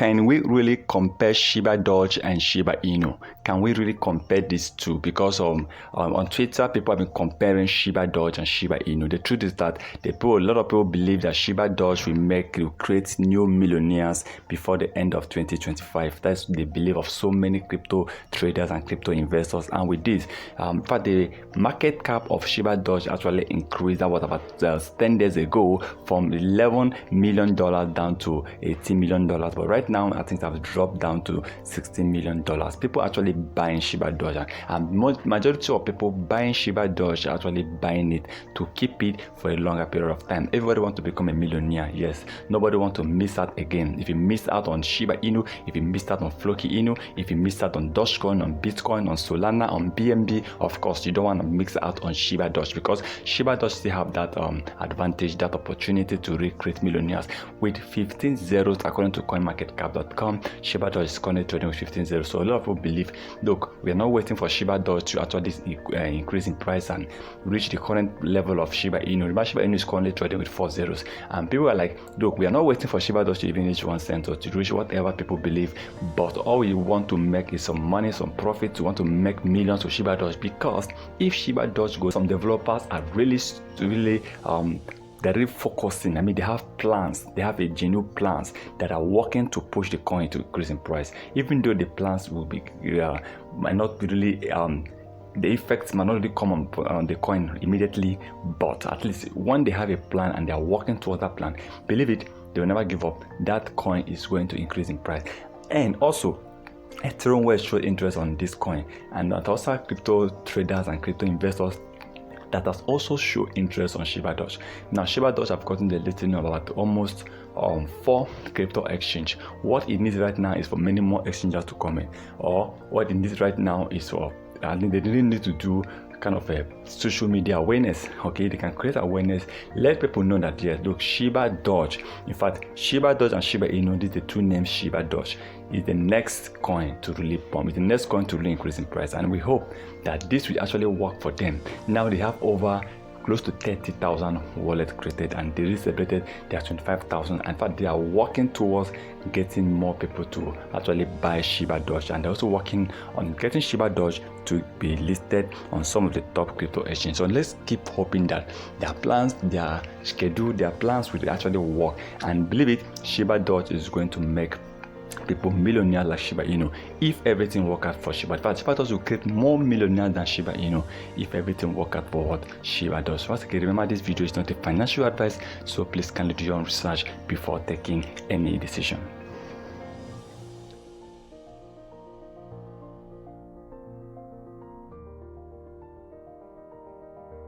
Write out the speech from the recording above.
can we really compare Shibadoge and Shiba Inu? Can we really compare these two? Because on Twitter, people have been comparing Shibadoge and Shiba Inu. The truth is that a lot of people believe that Shibadoge will create new millionaires before the end of 2025. That's the belief of so many crypto traders and crypto investors. And with this, in fact, the market cap of Shibadoge actually increased about 10 days ago from $11 million down to $18 million. But right now, I think it has dropped down to $16 million. People actually buying Shibadoge, and majority of people buying Shibadoge are actually buying it to keep it for a longer period of time. Everybody wants to become a millionaire. Yes, nobody wants to miss out again. If you missed out on Shiba Inu, if you missed out on Floki Inu, if you missed out on Dogecoin, on Bitcoin, on Solana, on BNB, of course you don't want to miss out on Shibadoge, because Shibadoge still have that advantage, that opportunity to recreate millionaires with 15 zeros according to coinmarketcap.com. Shibadoge is currently trading with 15 zeros. So a lot of people believe, look, we are not waiting for Shibadoge to actually increase in price and reach the current level of Shiba Inu. Remember, Shiba Inu is currently trading with 4 zeros, and people are like, look, we are not waiting for Shibadoge to even reach 1 cent or to reach whatever people believe, but all we want to make is some money, some profit. We want to make millions with Shibadoge, because if Shibadoge goes, some developers are really they're really focusing. I mean, they have plans, they have a genuine plans that are working to push the coin to increase in price, even though the plans will be might not really the effects might not really come on the coin immediately, but at least when they have a plan and they are working towards that plan, believe it, they will never give up. That coin is going to increase in price. And also, Ethereum will show interest on this coin, and also crypto traders and crypto investors that has also shown interest on Shibadoge. Now, Shibadoge have gotten the listing of about almost 4 crypto exchange. What it needs right now is for many more exchanges to come in, or what it needs right now is for, I think they didn't need to do kind of a social media awareness. Okay, they can create awareness, let people know that, yes, look, Shibadoge, in fact, Shibadoge and Shiba Inu, these are the two names. Shibadoge is the next coin to really pump, it's the next coin to really increase in price, and we hope that this will actually work for them. Now they have over close to 30,000 wallets created, and they celebrated their 25,000. In fact, they are working towards getting more people to actually buy Shibadoge, and they're also working on getting Shibadoge to be listed on some of the top crypto exchanges. So let's keep hoping that their plans, their schedule, their plans will actually work, and believe it, Shibadoge is going to make people millionaires like Shiba Inu if everything works out for Shiba. In fact, Shibadoge will create more millionaires than Shiba Inu if everything works out for what Shiba does. Once again, remember, this video is not a financial advice, so please kindly do your own research before taking any decision.